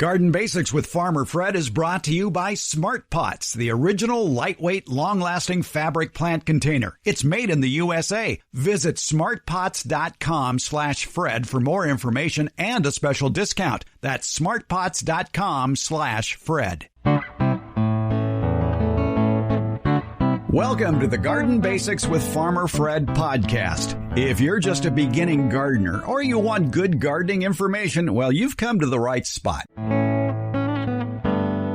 Garden Basics with Farmer Fred is brought to you by Smart Pots, the original lightweight, long-lasting fabric plant container. It's made in the USA. Visit smartpots.com/Fred for more information and a special discount. That's smartpots.com/Fred. Welcome to the Garden Basics with Farmer Fred podcast. If you're just a beginning gardener or you want good gardening information, well, you've come to the right spot.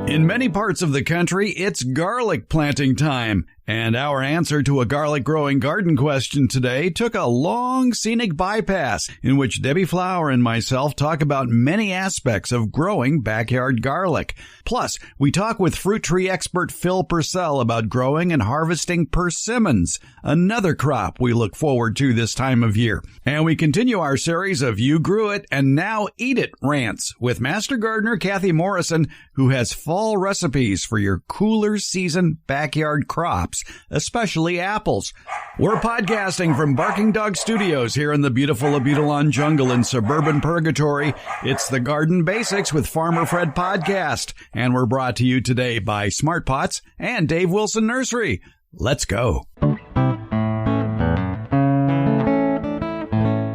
In many parts of the country, it's garlic planting time. And our answer to a garlic growing garden question today took a long scenic bypass in which Debbie Flower and myself talk about many aspects of growing backyard garlic. Plus, we talk with fruit tree expert Phil Pursel about growing and harvesting persimmons, another crop we look forward to this time of year. And we continue our series of You Grew It and Now Eat It rants with Master Gardener Kathy Morrison, who has fall recipes for your cooler season backyard crops, especially apples. We're podcasting from Barking Dog Studios here in the beautiful Abutilon jungle in suburban Purgatory. It's the Garden Basics with Farmer Fred podcast, and we're brought to you today by Smart Pots and Dave Wilson Nursery. Let's go.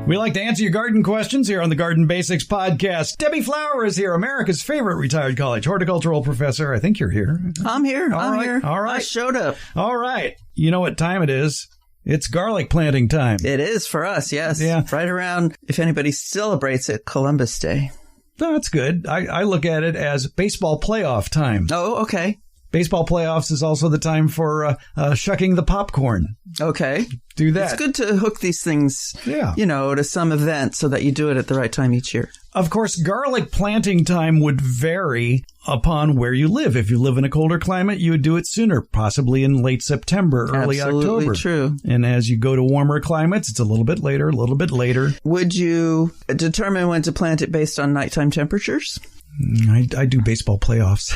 We like to answer your garden questions here on the Garden Basics podcast. Debbie Flower is here, America's favorite retired college horticultural professor. I think you're here. I'm here. I'm here. All right. I showed up. All right. You know what time it is? It's garlic planting time. It is for us, yes. Yeah. Right around, if anybody celebrates it, Columbus Day. No, that's good. I look at it as baseball playoff time. Oh, okay. Baseball playoffs is also the time for shucking the popcorn. Okay. Do that. It's good to hook these things, to some event so that you do it at the right time each year. Of course, garlic planting time would vary upon where you live. If you live in a colder climate, you would do it sooner, possibly in late September, early October. Absolutely true. And as you go to warmer climates, it's a little bit later, Would you determine when to plant it based on nighttime temperatures? I do baseball playoffs.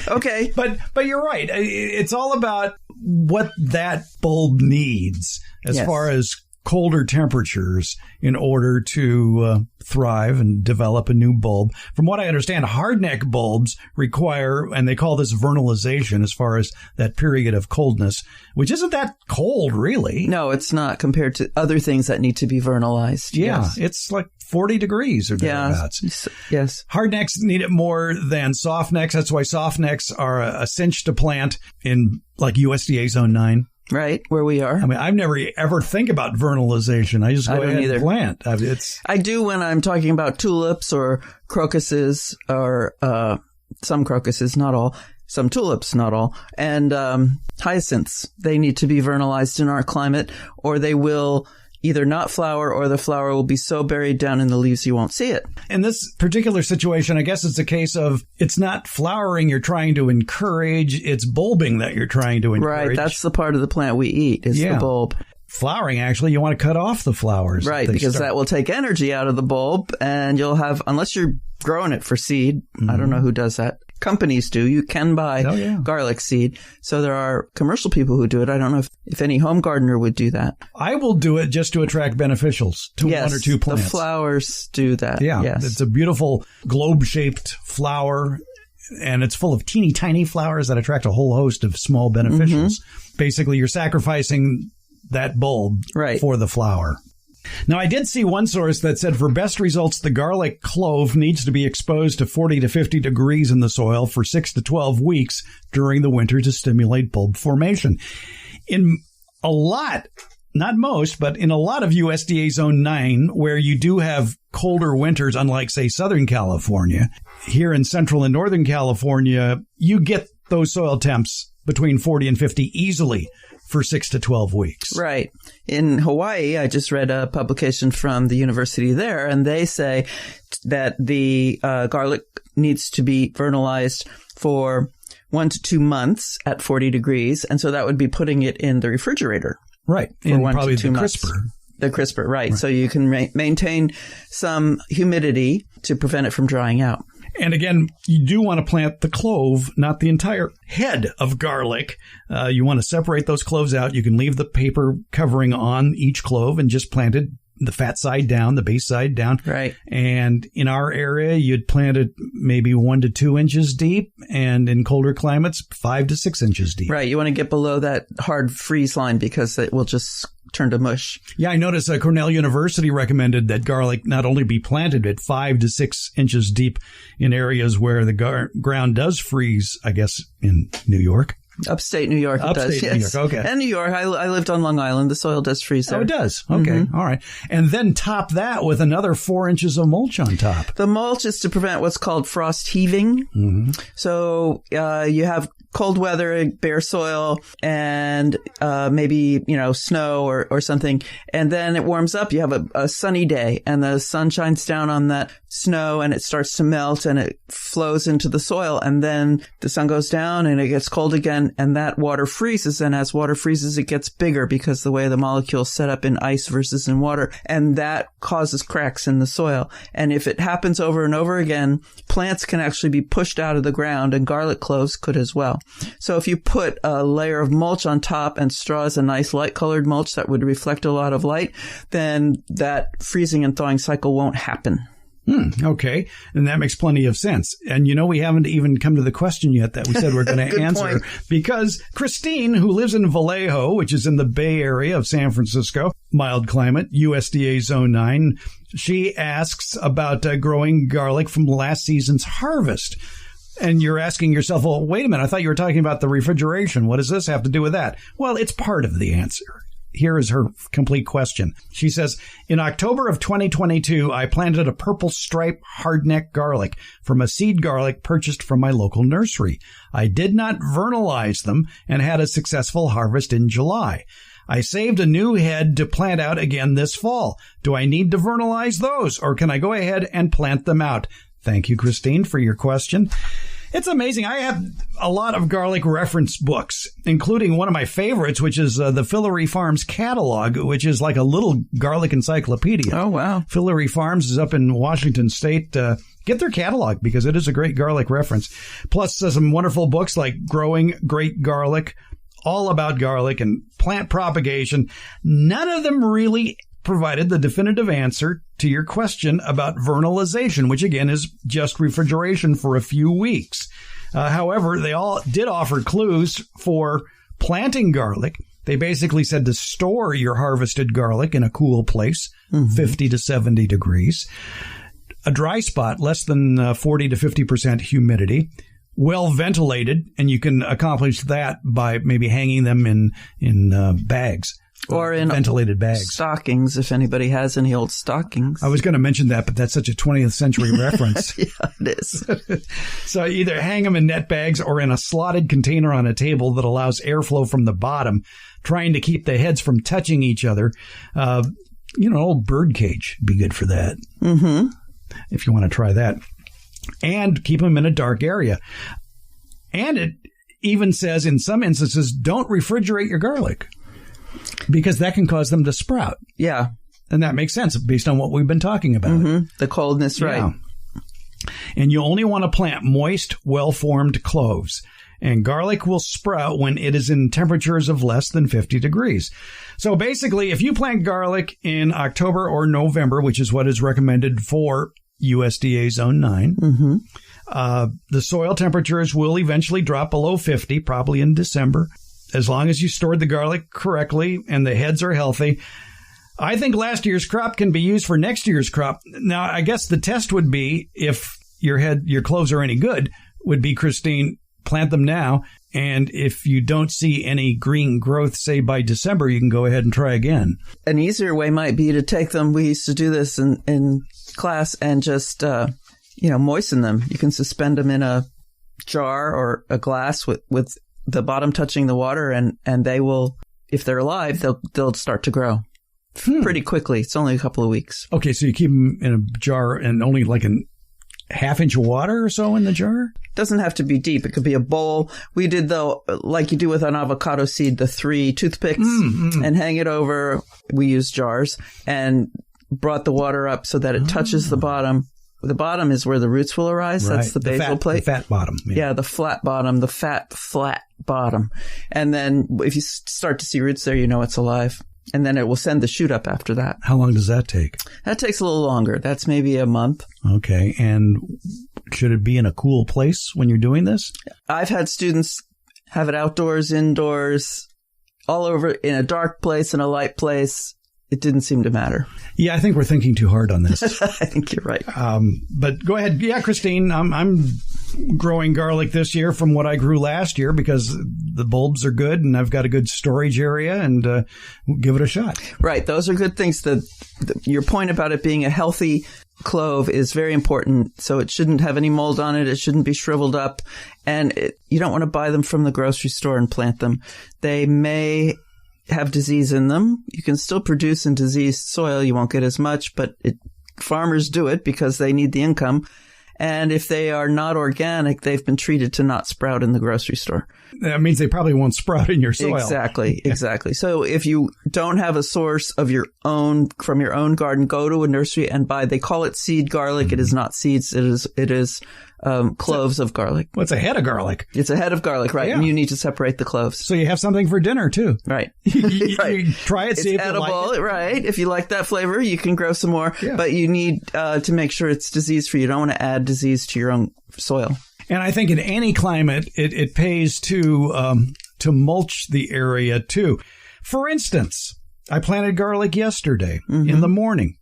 Okay. But you're right. It's all about what that bulb needs as far as colder temperatures in order to thrive and develop a new bulb. From what I understand, hardneck bulbs require, and they call this vernalization as far as that period of coldness, which isn't that cold, really. No, it's not compared to other things that need to be vernalized. Yeah, yes. It's like 40 degrees or thereabouts. Yes. Hardnecks need it more than softnecks. That's why softnecks are a cinch to plant in like USDA Zone 9. Right, where we are. I mean, I've never ever think about vernalization. I just go ahead and plant. I do when I'm talking about tulips or crocuses or some crocuses, not all. Some tulips, not all. And hyacinths. They need to be vernalized in our climate or they will either not flower or the flower will be so buried down in the leaves you won't see it. In this particular situation, I guess it's a case of it's not flowering you're trying to encourage, it's bulbing that you're trying to encourage. Right, that's the part of the plant we eat is the bulb. Flowering, actually, you want to cut off the flowers. Right, because that will take energy out of the bulb and you'll have, unless you're growing it for seed, I don't know who does that. Companies do. You can buy garlic seed. So there are commercial people who do it. I don't know if any home gardener would do that. I will do it just to attract beneficials to one or two plants. The flowers do that. Yeah. Yes. It's a beautiful globe-shaped flower, and it's full of teeny tiny flowers that attract a whole host of small beneficials. Basically, you're sacrificing that bulb for the flower. Now, I did see one source that said for best results, the garlic clove needs to be exposed to 40 to 50 degrees in the soil for 6 to 12 weeks during the winter to stimulate bulb formation. In a lot, not most, but in a lot of USDA Zone 9, where you do have colder winters, unlike, say, Southern California, here in Central and Northern California, you get those soil temps between 40 and 50 easily for 6 to 12 weeks. Right. In Hawaii, I just read a publication from the university there, and they say that the garlic needs to be vernalized for 1 to 2 months at 40 degrees. And so that would be putting it in the refrigerator. Right. For 1 probably to 2 the months. crisper. The crisper, right. So you can maintain some humidity to prevent it from drying out. And again, you do want to plant the clove, not the entire head of garlic. You want to separate those cloves out. You can leave the paper covering on each clove and just plant it the fat side down, the base side down. Right. And in our area, you'd plant it maybe 1 to 2 inches deep, and in colder climates, 5 to 6 inches deep. Right. You want to get below that hard freeze line because it will just turn to mush. Yeah, I noticed Cornell University recommended that garlic not only be planted at 5 to 6 inches deep in areas where the ground does freeze, I guess, in New York. Upstate New York, it does. Upstate New York, okay. And New York. I lived on Long Island. The soil does freeze there. Oh, it does? Okay, all right. And then top that with another 4 inches of mulch on top. The mulch is to prevent what's called frost heaving. Mm-hmm. So you have cold weather, bare soil, and maybe, snow or something. And then it warms up. You have a sunny day, and the sun shines down on that snow, and it starts to melt, and it flows into the soil. And then the sun goes down, and it gets cold again, and that water freezes. And as water freezes, it gets bigger because the way the molecules set up in ice versus in water. And that causes cracks in the soil. And if it happens over and over again, plants can actually be pushed out of the ground, and garlic cloves could as well. So if you put a layer of mulch on top and straw is a nice light-colored mulch that would reflect a lot of light, then that freezing and thawing cycle won't happen. Okay. And that makes plenty of sense. And we haven't even come to the question yet that we said we're going to answer. Point. Because Christine, who lives in Vallejo, which is in the Bay Area of San Francisco, mild climate, USDA Zone 9, she asks about growing garlic from last season's harvest. And you're asking yourself, well, wait a minute, I thought you were talking about the refrigeration. What does this have to do with that? Well, it's part of the answer. Here is her complete question. She says, in October of 2022, I planted a purple stripe hardneck garlic from a seed garlic purchased from my local nursery. I did not vernalize them and had a successful harvest in July. I saved a new head to plant out again this fall. Do I need to vernalize those, or can I go ahead and plant them out? Thank you, Christine, for your question. It's amazing. I have a lot of garlic reference books, including one of my favorites, which is the Fillory Farms catalog, which is like a little garlic encyclopedia. Oh, wow. Fillory Farms is up in Washington State. Get their catalog because it is a great garlic reference. Plus some wonderful books like Growing Great Garlic, all about garlic and plant propagation. None of them really provided the definitive answer to your question about vernalization, which again is just refrigeration for a few weeks. However, they all did offer clues for planting garlic. They basically said to store your harvested garlic in a cool place, 50 to 70 degrees, a dry spot, less than 40 to 50% humidity, well ventilated, and you can accomplish that by maybe hanging them in bags. Or in ventilated bags. Stockings, if anybody has any old stockings. I was going to mention that, but that's such a 20th century reference. Yeah, it is. So either hang them in net bags or in a slotted container on a table that allows airflow from the bottom, trying to keep the heads from touching each other. An old bird cage would be good for that. Mm-hmm. If you want to try that. And keep them in a dark area. And it even says in some instances, don't refrigerate your garlic, because that can cause them to sprout. Yeah. And that makes sense based on what we've been talking about. Mm-hmm. The coldness, right. Yeah. And you only want to plant moist, well-formed cloves. And garlic will sprout when it is in temperatures of less than 50 degrees. So basically, if you plant garlic in October or November, which is what is recommended for USDA Zone 9, the soil temperatures will eventually drop below 50, probably in December. As long as you stored the garlic correctly and the heads are healthy. I think last year's crop can be used for next year's crop. Now, I guess the test would be, if your cloves are any good, would be, Christine, plant them now. And if you don't see any green growth, say by December, you can go ahead and try again. An easier way might be to take them. We used to do this in class and just, moisten them. You can suspend them in a jar or a glass with the bottom touching the water, and they will, if they're alive, they'll start to grow pretty quickly. It's only a couple of weeks. Okay, so you keep them in a jar and only like a half inch of water or so in the jar? Doesn't have to be deep. It could be a bowl. We did, though, like you do with an avocado seed, the 3 toothpicks and hang it over. We used jars and brought the water up so that it touches the bottom. The bottom is where the roots will arise. Right. That's the basal plate. The fat bottom. Yeah, the flat bottom, the fat, flat bottom. And then if you start to see roots there, you know it's alive. And then it will send the shoot up after that. How long does that take? That takes a little longer. That's maybe a month. Okay. And should it be in a cool place when you're doing this? I've had students have it outdoors, indoors, all over, in a dark place, in a light place. It didn't seem to matter. Yeah, I think we're thinking too hard on this. I think you're right. But go ahead. Yeah, Christine, I'm growing garlic this year from what I grew last year because the bulbs are good and I've got a good storage area, and we'll give it a shot. Right. Those are good things. Your point about it being a healthy clove is very important. So it shouldn't have any mold on it. It shouldn't be shriveled up. And you don't want to buy them from the grocery store and plant them. They may have disease in them. You can still produce in diseased soil. You won't get as much, but farmers do it because they need the income. And if they are not organic, they've been treated to not sprout in the grocery store. That means they probably won't sprout in your soil. Exactly. So if you don't have a source of your own, from your own garden, go to a nursery and buy, they call it seed garlic. Mm-hmm. It is not seeds. It is cloves of garlic. Well, it's a head of garlic. It's a head of garlic, right? Yeah. And you need to separate the cloves. So you have something for dinner too. Right. You try it, see if edible, you like it. Right. If you like that flavor, you can grow some more, but you need to make sure it's disease-free. You don't want to add disease to your own soil. And I think in any climate, it pays to mulch the area too. For instance, I planted garlic yesterday in the morning.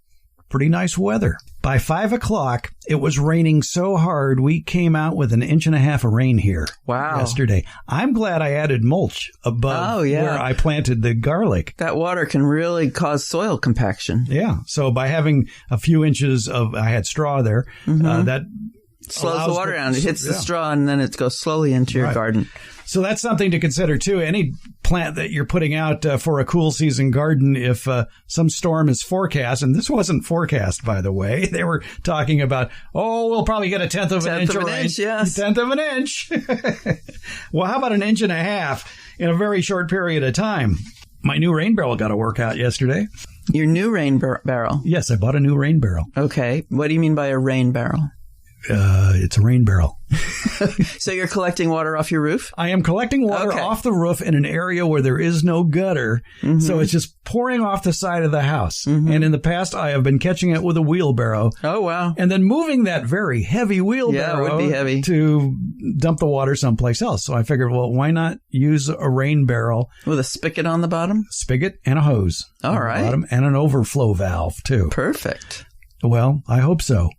Pretty nice weather. By 5 o'clock, it was raining so hard, we came out with 1.5 inches of rain here. Wow. Yesterday. I'm glad I added mulch above where I planted the garlic. That water can really cause soil compaction. Yeah. So by having a few inches I had straw there, that slows the water down. It hits the straw and then it goes slowly into your garden. So that's something to consider, too. Any plant that you're putting out for a cool season garden, if some storm is forecast, and this wasn't forecast, by the way. They were talking about, we'll probably get 1/10 of an inch of rain. Yes. 1/10 of an inch. Well, how about 1.5 inches in a very short period of time? My new rain barrel got a workout yesterday. Your new rain barrel? Yes, I bought a new rain barrel. Okay. What do you mean by a rain barrel? It's a rain barrel. So you're collecting water off your roof? I am collecting water off the roof in an area where there is no gutter. So it's just pouring off the side of the house. And in the past, I have been catching it with a wheelbarrow. Oh, wow. And then moving that very heavy wheelbarrow it would be heavy. to dump the water someplace else. So I figured, well, why not use a rain barrel? With a spigot on the bottom? Spigot and a hose. All right. Bottom, and an overflow valve, too. Perfect. Well, I hope so.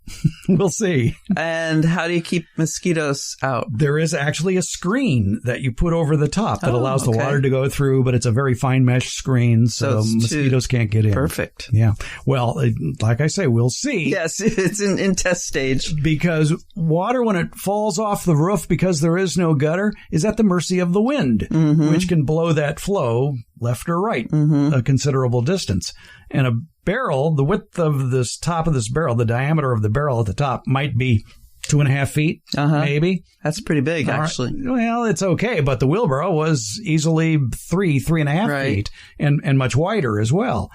We'll see. And how do you keep mosquitoes out? There is actually a screen that you put over the top that allows the water to go through, but it's a very fine mesh screen, so mosquitoes can't get in. Perfect. Yeah. Well, like I say, we'll see. Yes, it's in test stage. Because water, when it falls off the roof, because there is no gutter, is at the mercy of the wind, which can blow that flow left or right a considerable distance. And a barrel, the width of this top of this barrel, the diameter of the barrel at the top might be 2.5 feet, maybe. That's pretty big, actually. Well, it's okay, but the wheelbarrow was easily 3.5 feet, and much wider as well.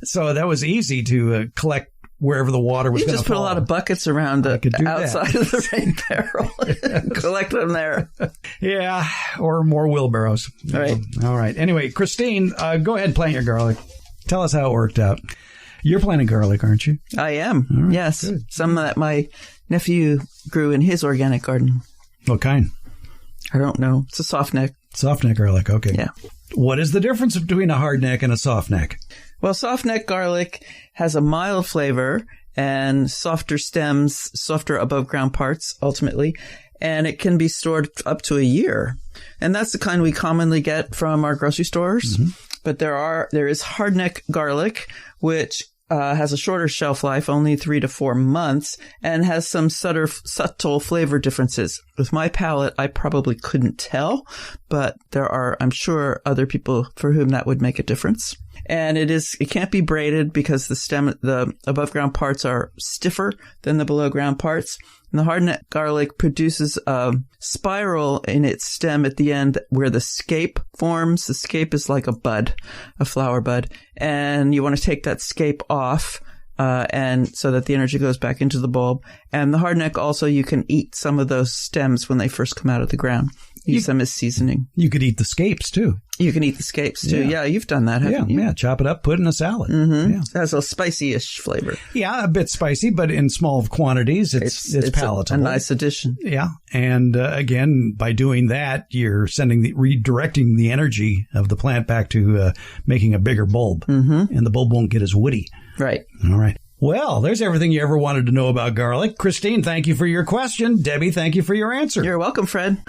So that was easy to collect wherever the water was going to fall. You just put a lot of buckets around the outside of the rain barrel. Collect them there. Yeah, or more wheelbarrows. All right. Anyway, Christine, go ahead and plant your garlic. Tell us how it worked out. You're planting garlic, aren't you? I am. Right, yes. Good. Some that my nephew grew in his organic garden. What kind? I don't know. It's a soft neck. Soft neck garlic. Okay. Yeah. What is the difference between a hard neck and a soft neck? Well, soft neck garlic has a mild flavor and softer stems, softer above ground parts, ultimately. And it can be stored up to a year. And that's the kind we commonly get from our grocery stores. But there is hardneck garlic, which has a shorter shelf life, only 3 to 4 months, and has some subtle flavor differences. With my palate, I probably couldn't tell, but there are, I'm sure, other people for whom that would make a difference. And it can't be braided because the above ground parts are stiffer than the below ground parts. And the hardneck garlic produces a spiral in its stem at the end where the scape forms. The scape is like a bud, a flower bud. And you want to take that scape off, and so that the energy goes back into the bulb. And the hardneck also, you can eat some of those stems when they first come out of the ground. Use them as seasoning. You could eat the scapes too. You can eat the scapes, too. Yeah, you've done that, haven't you? Yeah, chop it up, put it in a salad. Mm-hmm. Yeah. It has a spicy-ish flavor. Yeah, a bit spicy, but in small quantities, it's palatable. A nice addition. Yeah, and again, by doing that, you're redirecting the energy of the plant back to making a bigger bulb, and the bulb won't get as woody. Right. All right. Well, there's everything you ever wanted to know about garlic. Christine, thank you for your question. Debbie, thank you for your answer. You're welcome, Fred.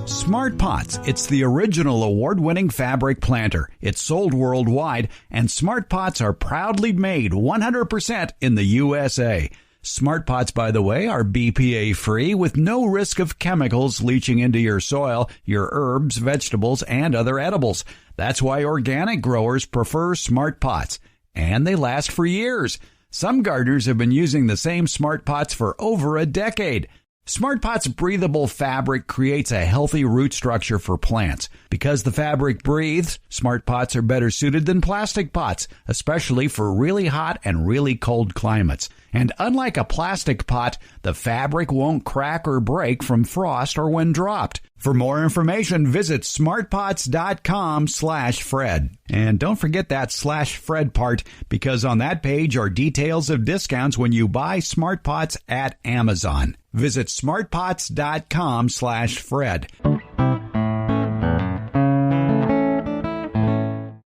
Smart Pots. It's the original award-winning fabric planter. It's sold worldwide, and Smart Pots are proudly made 100% in the USA. Smart Pots, by the way, are BPA-free with no risk of chemicals leaching into your soil, your herbs, vegetables, and other edibles. That's why organic growers prefer Smart Pots, and they last for years. Some gardeners have been using the same Smart Pots for over a decade. Smart Pot's breathable fabric creates a healthy root structure for plants. Because the fabric breathes, Smart Pots are better suited than plastic pots, especially for really hot and really cold climates. And unlike a plastic pot, the fabric won't crack or break from frost or when dropped. For more information, visit smartpots.com/Fred. And don't forget that /Fred part, because on that page are details of discounts when you buy Smart Pots at Amazon. Visit smartpots.com/Fred.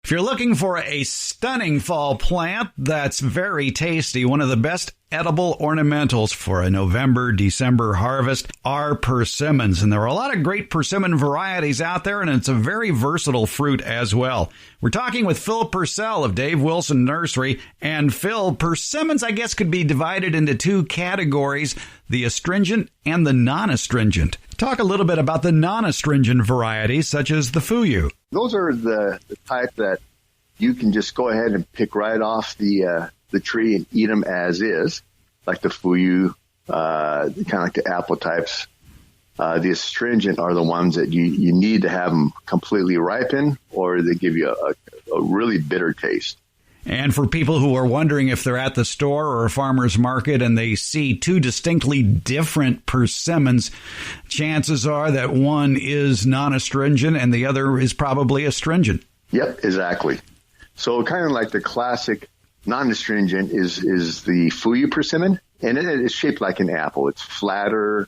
If you're looking for a stunning fall plant that's very tasty, one of the best edible ornamentals for a November-December harvest are persimmons. And there are a lot of great persimmon varieties out there, and it's a very versatile fruit as well. We're talking with Phil Pursel of Dave Wilson Nursery. And Phil, persimmons, I guess, could be divided into two categories, the astringent and the non-astringent. Talk a little bit about the non-astringent varieties, such as the Fuyu. Those are the type that you can just go ahead and pick right off the tree and eat them as is, like the Fuyu, kind of like the apple types. The astringent are the ones that you need to have them completely ripen, or they give you a really bitter taste. And for people who are wondering if they're at the store or a farmer's market and they see two distinctly different persimmons, chances are that one is non-astringent and the other is probably astringent. Yep, exactly. So kind of like the classic non-astringent is the Fuyu persimmon, and it is shaped like an apple. It's flatter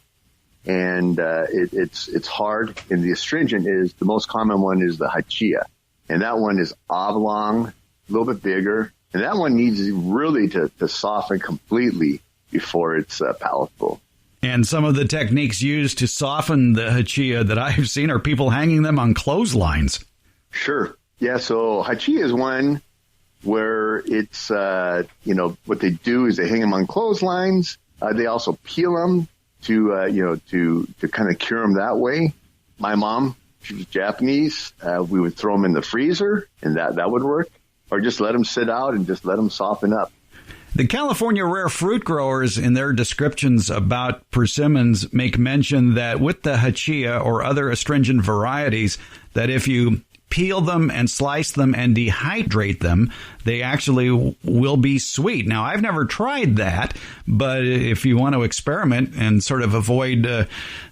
and it's hard. And the astringent is the most common one is the hachia, and that one is oblong, a little bit bigger, and that one needs really to soften completely before it's palatable. And some of the techniques used to soften the hachia that I've seen are people hanging them on clotheslines. Sure. Yeah, so hachia is one where it's, what they do is they hang them on clotheslines. They also peel them to kind of cure them that way. My mom, she was Japanese. We would throw them in the freezer, and that would work. Or just let them sit out and just let them soften up. The California rare fruit growers, in their descriptions about persimmons, make mention that with the hachia or other astringent varieties, that if you peel them and slice them and dehydrate them, they actually will be sweet. Now, I've never tried that, but if you want to experiment and sort of avoid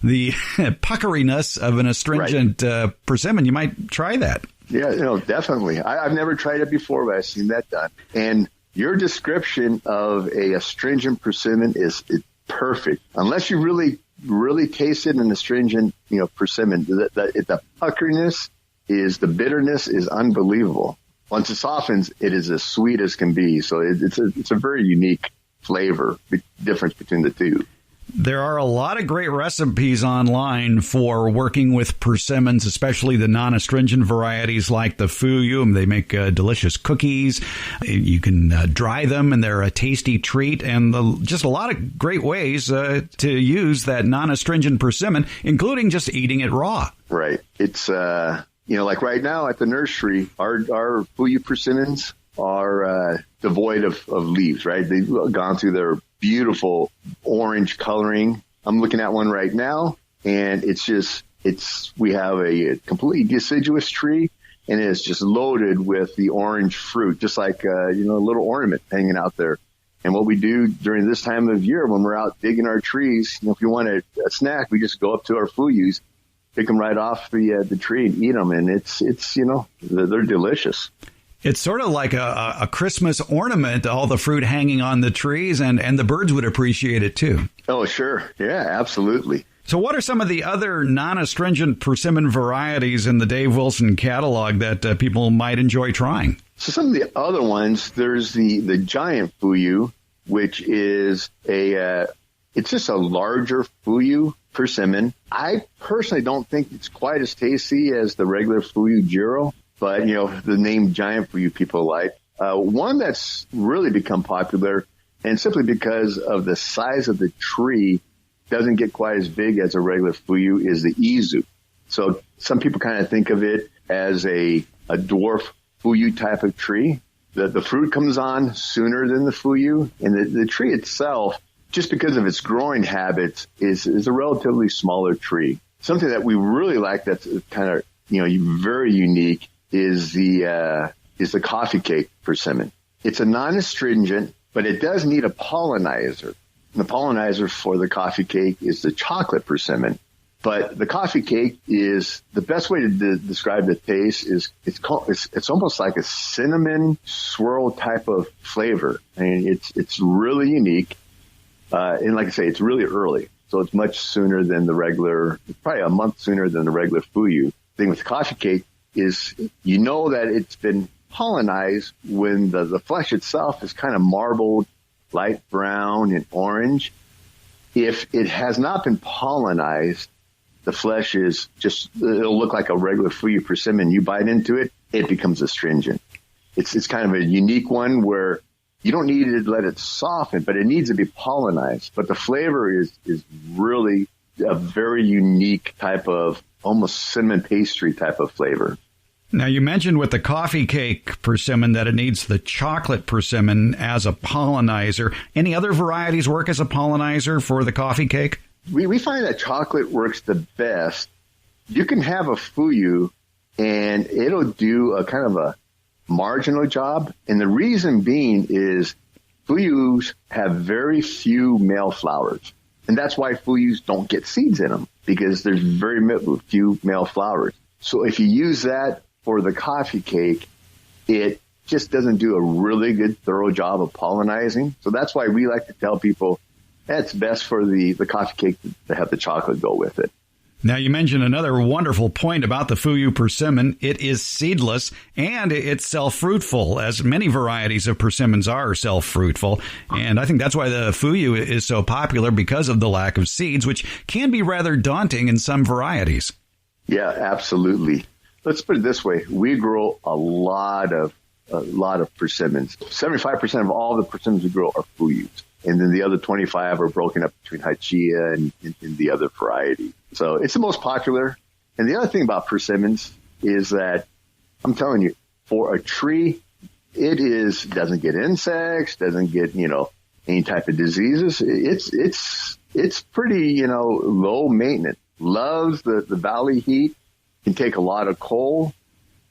the puckeriness of an astringent persimmon, you might try that. Yeah, definitely. I've never tried it before, but I've seen that done. And your description of a astringent persimmon is perfect. Unless you really, really tasted an astringent, persimmon, the puckeriness the bitterness is unbelievable. Once it softens, it is as sweet as can be. So it's a very unique flavor, difference between the two. There are a lot of great recipes online for working with persimmons, especially the non-astringent varieties like the Fuyu. They make delicious cookies. You can dry them, and they're a tasty treat. And just a lot of great ways to use that non-astringent persimmon, including just eating it raw. Right. It's, like right now at the nursery, our Fuyu persimmons are devoid of leaves, right? They've gone through their beautiful orange coloring. I'm looking at one right now, and we have a completely deciduous tree, and it's just loaded with the orange fruit, just like, a little ornament hanging out there. And what we do during this time of year when we're out digging our trees, if you want a snack, we just go up to our Fuyus pick them right off the tree and eat them. And it's they're delicious. It's sort of like a Christmas ornament, all the fruit hanging on the trees, and the birds would appreciate it too. Oh, sure. Yeah, absolutely. So what are some of the other non-astringent persimmon varieties in the Dave Wilson catalog that people might enjoy trying? So some of the other ones, there's the giant fuyu, which is it's just a larger fuyu persimmon. I personally don't think it's quite as tasty as the regular fuyu jiro, but the name giant fuyu people like. One that's really become popular, and simply because of the size of the tree, doesn't get quite as big as a regular fuyu, is the izu. So some people kind of think of it as a dwarf fuyu type of tree. The fruit comes on sooner than the fuyu, and the tree itself, just because of its growing habits, is a relatively smaller tree. Something that we really like that's kind of very unique is the coffee cake persimmon. It's a non-astringent, but it does need a pollinizer. The pollinizer for the coffee cake is the chocolate persimmon. But the coffee cake is the best way to describe the taste is it's almost like a cinnamon swirl type of flavor. I mean, it's really unique. And like I say, it's really early. So it's much sooner than the regular, probably a month sooner than the regular fuyu. The thing with the coffee cake is that it's been pollinized when the flesh itself is kind of marbled, light brown and orange. If it has not been pollinized, the flesh is it'll look like a regular fuyu persimmon. You bite into it, it becomes astringent. It's kind of a unique one where you don't need to let it soften, but it needs to be pollinized. But the flavor is really a very unique type of almost cinnamon pastry type of flavor. Now, you mentioned with the coffee cake persimmon that it needs the chocolate persimmon as a pollinizer. Any other varieties work as a pollinizer for the coffee cake? We find that chocolate works the best. You can have a fuyu, and it'll do a kind of a marginal job. And the reason being is fuyus have very few male flowers. And that's why fuyus don't get seeds in them, because there's very few male flowers. So if you use that for the coffee cake, it just doesn't do a really good, thorough job of pollinizing. So that's why we like to tell people that's best for the coffee cake to have the chocolate go with it. Now, you mentioned another wonderful point about the fuyu persimmon. It is seedless and it's self-fruitful, as many varieties of persimmons are self-fruitful. And I think that's why the fuyu is so popular, because of the lack of seeds, which can be rather daunting in some varieties. Yeah, absolutely. Let's put it this way. We grow a lot of persimmons. 75% of all the persimmons we grow are fuyus. And then the other 25 are broken up between hachia and the other variety. So it's the most popular. And the other thing about persimmons is that, I'm telling you, for a tree, doesn't get insects, doesn't get, any type of diseases. It's pretty, low maintenance. Loves the valley heat, can take a lot of coal,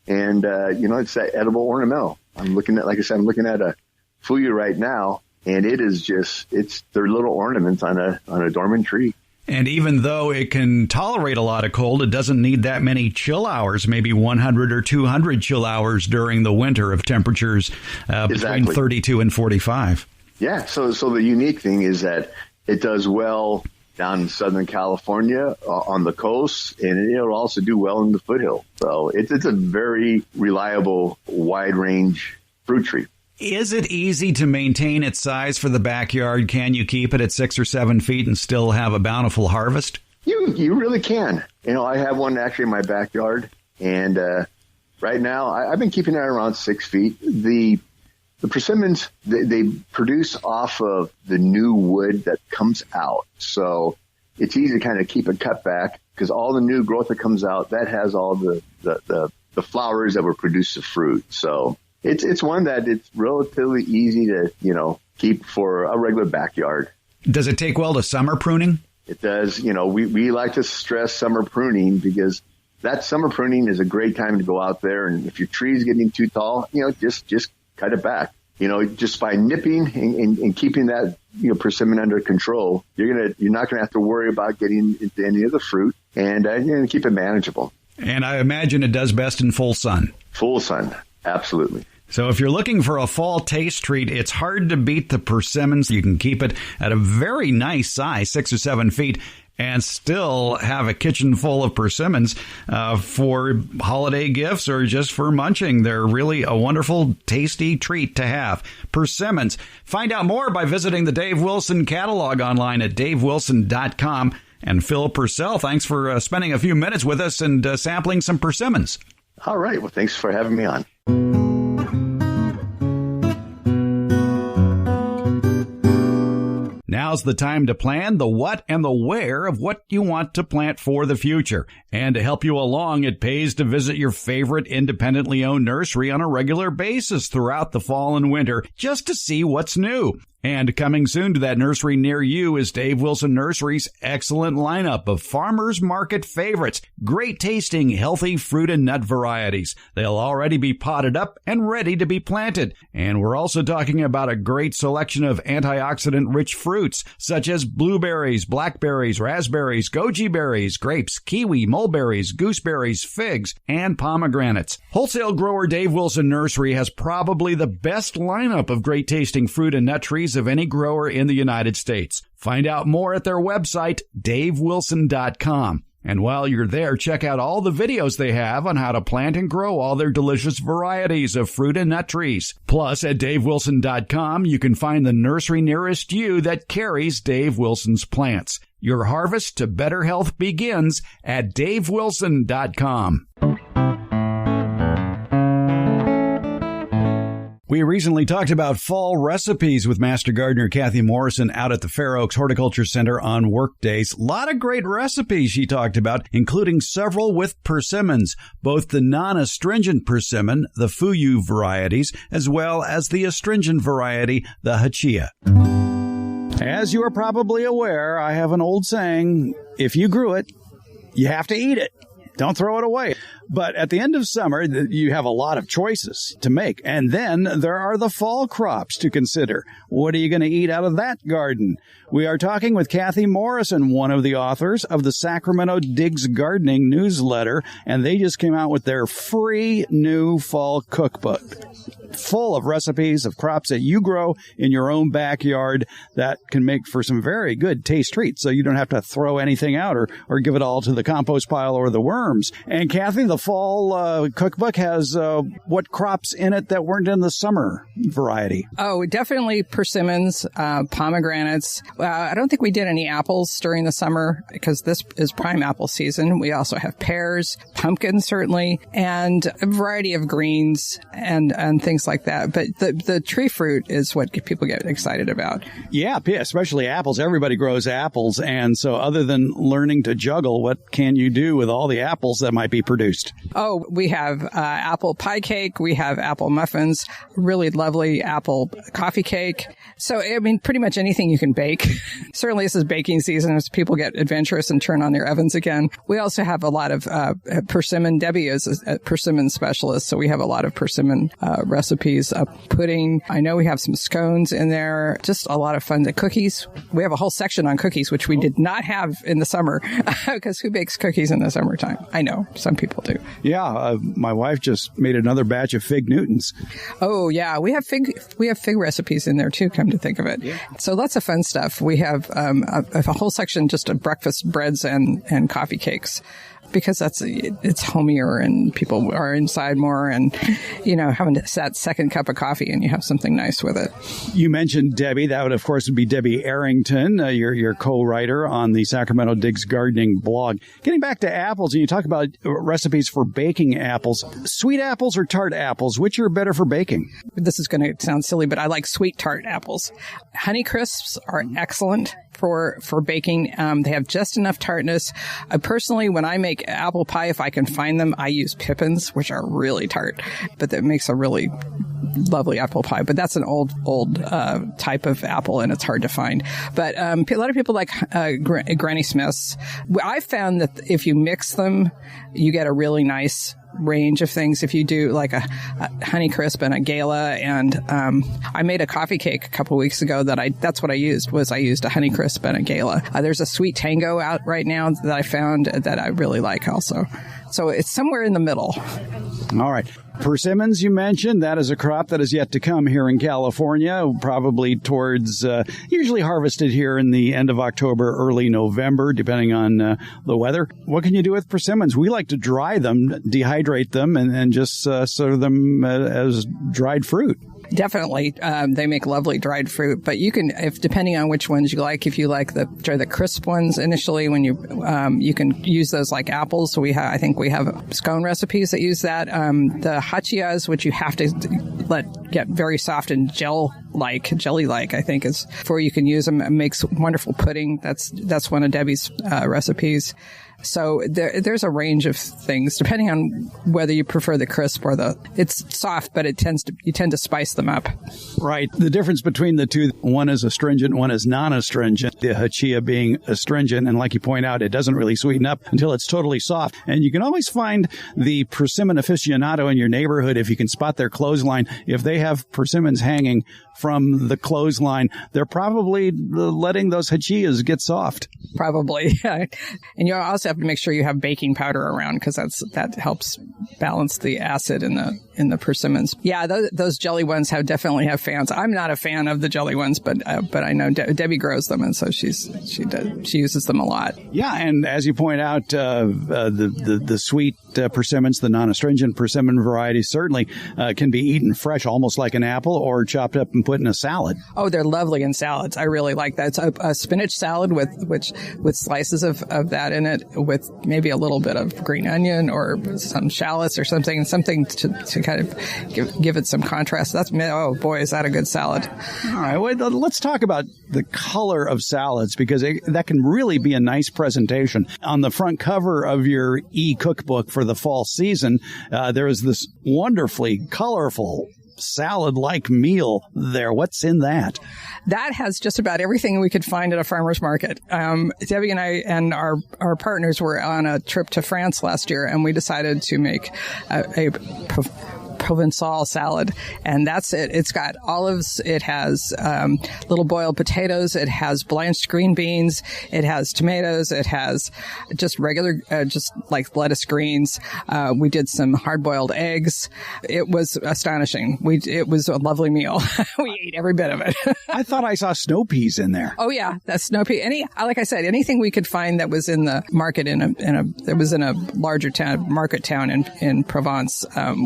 and, it's that edible ornamental. I'm looking at a fuyu right now, and they're little ornaments on a dormant tree. And even though it can tolerate a lot of cold, it doesn't need that many chill hours, maybe 100 or 200 chill hours during the winter of temperatures between 32 and 45. Yeah. So the unique thing is that it does well down in Southern California on the coast, and it'll also do well in the foothill. So it's a very reliable, wide range fruit tree. Is it easy to maintain its size for the backyard? Can you keep it at 6 or 7 feet and still have a bountiful harvest? You really can. I have one actually in my backyard, and right now I've been keeping it around 6 feet. The persimmons, they produce off of the new wood that comes out, so it's easy to kind of keep it cut back, because all the new growth that comes out, that has all the flowers that will produce the fruit. So it's one that it's relatively easy to, keep for a regular backyard. Does it take well to summer pruning? It does. We like to stress summer pruning, because that summer pruning is a great time to go out there. And if your tree is getting too tall, just cut it back. just by nipping and keeping that, persimmon under control, you're not going to have to worry about getting into any of the fruit, and you're going to keep it manageable. And I imagine it does best in full sun. Full sun. Absolutely. So if you're looking for a fall taste treat, it's hard to beat the persimmons. You can keep it at a very nice size, 6 or 7 feet, and still have a kitchen full of persimmons for holiday gifts or just for munching. They're really a wonderful, tasty treat to have. Persimmons. Find out more by visiting the Dave Wilson catalog online at davewilson.com. And Phil Pursel, thanks for spending a few minutes with us and sampling some persimmons. All right. Well, thanks for having me on. Now's the time to plan the what and the where of what you want to plant for the future. And to help you along, it pays to visit your favorite independently owned nursery on a regular basis throughout the fall and winter just to see what's new. And coming soon to that nursery near you is Dave Wilson Nursery's excellent lineup of farmers market favorites, great tasting, healthy fruit and nut varieties. They'll already be potted up and ready to be planted. And we're also talking about a great selection of antioxidant-rich fruits, such as blueberries, blackberries, raspberries, goji berries, grapes, kiwi, mulberries, gooseberries, figs, and pomegranates. Wholesale grower Dave Wilson Nursery has probably the best lineup of great tasting fruit and nut trees of any grower in the United States. Find out more at their website, davewilson.com. And while you're there, check out all the videos they have on how to plant and grow all their delicious varieties of fruit and nut trees. Plus, at davewilson.com, you can find the nursery nearest you that carries Dave Wilson's plants. Your harvest to better health begins at davewilson.com. We recently talked about fall recipes with Master Gardener Kathy Morrison out at the Fair Oaks Horticulture Center on work days. A lot of great recipes she talked about, including several with persimmons, both the non-astringent persimmon, the fuyu varieties, as well as the astringent variety, the hachia. As you are probably aware, I have an old saying, if you grew it, you have to eat it. Don't throw it away. But at the end of summer, you have a lot of choices to make. And then there are the fall crops to consider. What are you going to eat out of that garden? We are talking with Kathy Morrison, one of the authors of the Sacramento Digs Gardening newsletter. And they just came out with their free new fall cookbook, full of recipes of crops that you grow in your own backyard that can make for some very good taste treats. So you don't have to throw anything out or give it all to the compost pile or the worms. And Kathy, the fall cookbook has what crops in it that weren't in the summer variety? Oh, definitely persimmons, pomegranates. I don't think we did any apples during the summer because this is prime apple season. We also have pears, pumpkins certainly, and a variety of greens and things like that. But the tree fruit is what people get excited about. Yeah, especially apples. Everybody grows apples. And so other than learning to juggle, what can you do with all the apples that might be produced? Oh, we have apple pie cake. We have apple muffins, really lovely apple coffee cake. So, I mean, pretty much anything you can bake. Certainly, this is baking season as people get adventurous and turn on their ovens again. We also have a lot of persimmon. Debbie is a persimmon specialist, so we have a lot of persimmon recipes. Pudding. I know we have some scones in there. Just a lot of fun. The cookies. We have a whole section on cookies, which we did not have in the summer because who bakes cookies in the summertime? I know some people do. Yeah, my wife just made another batch of fig Newtons. Oh yeah, we have fig recipes in there too. Come to think of it, yeah. So lots of fun stuff. We have a whole section just of breakfast breads and coffee cakes. Because it's homier and people are inside more and, having that second cup of coffee and you have something nice with it. You mentioned Debbie. That would, of course, be Debbie Arrington, your co-writer on the Sacramento Digs Gardening blog. Getting back to apples, and you talk about recipes for baking apples. Sweet apples or tart apples, which are better for baking? This is going to sound silly, but I like sweet tart apples. Honey Crisps are excellent for baking. They have just enough tartness. Personally, when I make apple pie, if I can find them, I use Pippins, which are really tart, but that makes a really lovely apple pie. But that's an old type of apple, and it's hard to find. But a lot of people like Granny Smiths. I've found that if you mix them, you get a really nice range of things. If you do like a Honeycrisp and a Gala, and I made a coffee cake a couple weeks ago that's what I used a Honeycrisp and a Gala. There's a Sweet Tango out right now that I found that I really like also. So it's somewhere in the middle. All right. Persimmons, you mentioned, that is a crop that is yet to come here in California, probably towards, usually harvested here in the end of October, early November, depending on the weather. What can you do with persimmons? We like to dry them, dehydrate them, and just serve them as dried fruit. Definitely. They make lovely dried fruit, but you can, depending on which ones you like, if you like the crisp ones initially, when you can use those like apples. So I think we have scone recipes that use that. The hachiyas, which you have to let get very soft and jelly-like, I think is before you can use them. It makes wonderful pudding. That's one of Debbie's recipes. So there's a range of things depending on whether you prefer the crisp or it's soft, but you tend to spice them up. Right. The difference between the two, one is astringent, one is non-astringent. The hachiya being astringent, and like you point out, it doesn't really sweeten up until it's totally soft. And you can always find the persimmon aficionado in your neighborhood if you can spot their clothesline. If they have persimmons hanging from the clothesline, they're probably letting those hachiyas get soft. Probably. And you also have to make sure you have baking powder around, because that helps balance the acid in the persimmons. Yeah, those jelly ones definitely have fans. I'm not a fan of the jelly ones, but I know Debbie grows them, and so she uses them a lot. Yeah, and as you point out, the sweet persimmons, the non-astringent persimmon varieties, certainly can be eaten fresh, almost like an apple, or chopped up and put in a salad. Oh, they're lovely in salads. I really like that. It's a spinach salad with slices of that in it, with maybe a little bit of green onion or some shallots or something to kind of give it some contrast. Oh boy, is that a good salad. All right, well, let's talk about the color of salads, because that can really be a nice presentation. On the front cover of your e-cookbook for the fall season, there is this wonderfully colorful salad-like meal there. What's in that? That has just about everything we could find at a farmer's market. Debbie and I and our partners were on a trip to France last year, and we decided to make a Provençal salad, and that's it. It's got olives, it has little boiled potatoes, it has blanched green beans, it has tomatoes, it has just regular, just like lettuce greens. We did some hard-boiled eggs. It was astonishing. It was a lovely meal. We ate every bit of it. I thought I saw snow peas in there. Oh yeah, that's snow pea. Like I said, anything we could find that was in the market that was in a larger town, market town in Provence,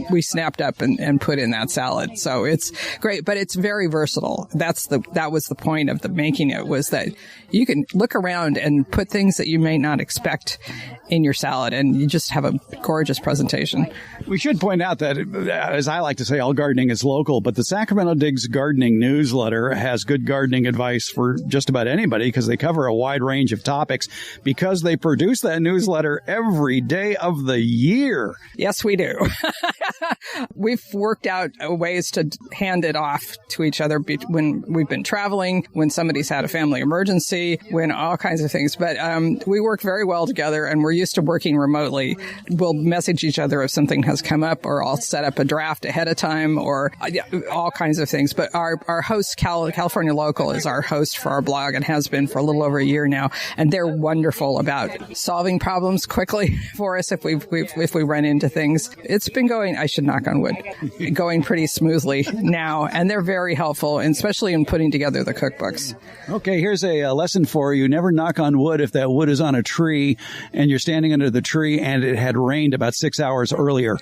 we snapped up and put in that salad. So it's great, but it's very versatile. That was the point of making it, was that you can look around and put things that you may not expect in your salad, and you just have a gorgeous presentation. We should point out that, as I like to say, all gardening is local, but the Sacramento Digs Gardening newsletter has good gardening advice for just about anybody, because they cover a wide range of topics, because they produce that newsletter every day of the year. Yes, we do. We've worked out ways to hand it off to each other when we've been traveling, when somebody's had a family emergency, when all kinds of things. But we work very well together, and we're used to working remotely. We'll message each other if something has come up, or I'll set up a draft ahead of time, or all kinds of things. But our host, California Local, is our host for our blog and has been for a little over a year now. And they're wonderful about solving problems quickly for us if we run into things. It's been going, I should knock on wood, going pretty smoothly now. And they're very helpful, and especially in putting together the cookbooks. Okay, here's a lesson for you. Never knock on wood if that wood is on a tree and you're standing under the tree and it had rained about 6 hours earlier.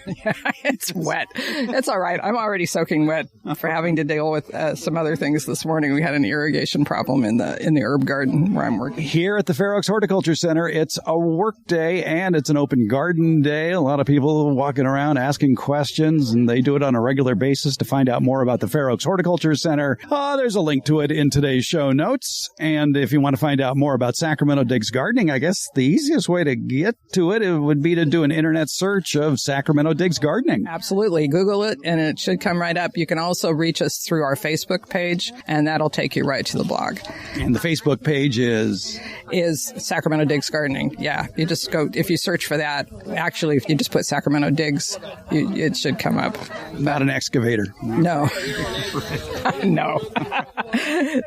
It's wet. It's all right. I'm already soaking wet for having to deal with some other things this morning. We had an irrigation problem in the herb garden where I'm working. Here at the Fair Oaks Horticulture Center, it's a work day and it's an open garden day. A lot of people walking around asking questions, and they do it on a regular basis. To find out more about the Fair Oaks Horticulture Center, there's a link to it in today's show notes. And if you want to find out more about Sacramento Digs Gardening, I guess the easiest way to get to it, it would be to do an internet search of Sacramento Digs Gardening. Absolutely. Google it, and it should come right up. You can also reach us through our Facebook page, and that'll take you right to the blog. And the Facebook page is Sacramento Digs Gardening. Yeah, you just go, if you search for that, actually, if you just put Sacramento Digs, it should come up. Not an excavator. No. No.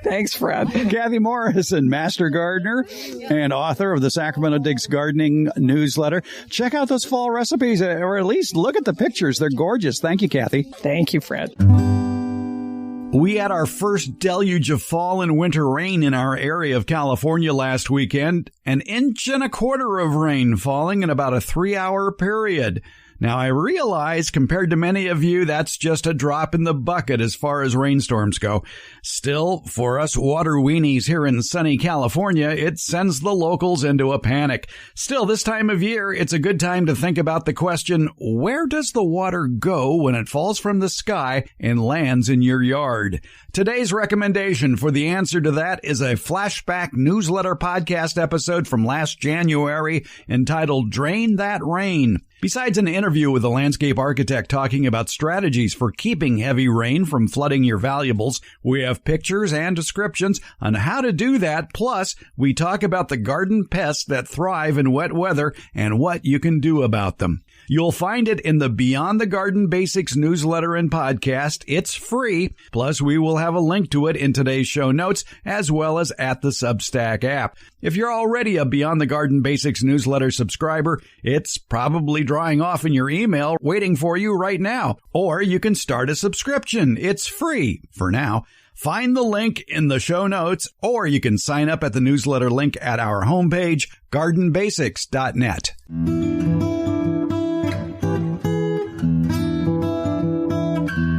Thanks, Fred. Kathy Morrison, Master Gardener and author of the Sacramento Digs Gardening newsletter. Check out those fall recipes, or at least look at the pictures. They're gorgeous. Thank you, Kathy. Thank you, Fred. We had our first deluge of fall and winter rain in our area of California last weekend, 1.25 inches of rain falling in about a 3-hour period. Now, I realize, compared to many of you, that's just a drop in the bucket as far as rainstorms go. Still, for us water weenies here in sunny California, it sends the locals into a panic. Still, this time of year, it's a good time to think about the question, where does the water go when it falls from the sky and lands in your yard? Today's recommendation for the answer to that is a flashback newsletter podcast episode from last January entitled Drain That Rain. Besides an interview with a landscape architect talking about strategies for keeping heavy rain from flooding your valuables, we have pictures and descriptions on how to do that. Plus, we talk about the garden pests that thrive in wet weather and what you can do about them. You'll find it in the Beyond the Garden Basics newsletter and podcast. It's free. Plus, we will have a link to it in today's show notes, as well as at the Substack app. If you're already a Beyond the Garden Basics newsletter subscriber, it's probably drying off in your email waiting for you right now. Or you can start a subscription. It's free for now. Find the link in the show notes, or you can sign up at the newsletter link at our homepage, gardenbasics.net.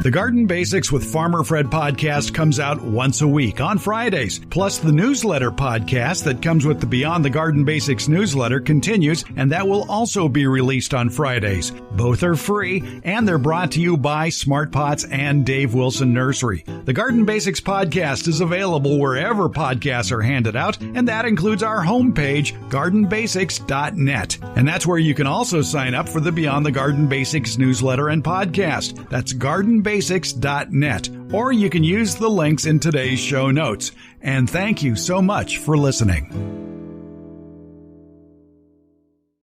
The Garden Basics with Farmer Fred podcast comes out once a week on Fridays. Plus, the newsletter podcast that comes with the Beyond the Garden Basics newsletter continues, and that will also be released on Fridays. Both are free, and they're brought to you by Smart Pots and Dave Wilson Nursery. The Garden Basics podcast is available wherever podcasts are handed out, and that includes our homepage, gardenbasics.net. And that's where you can also sign up for the Beyond the Garden Basics newsletter and podcast. That's gardenbasics.net, or you can use the links in today's show notes. And thank you so much for listening.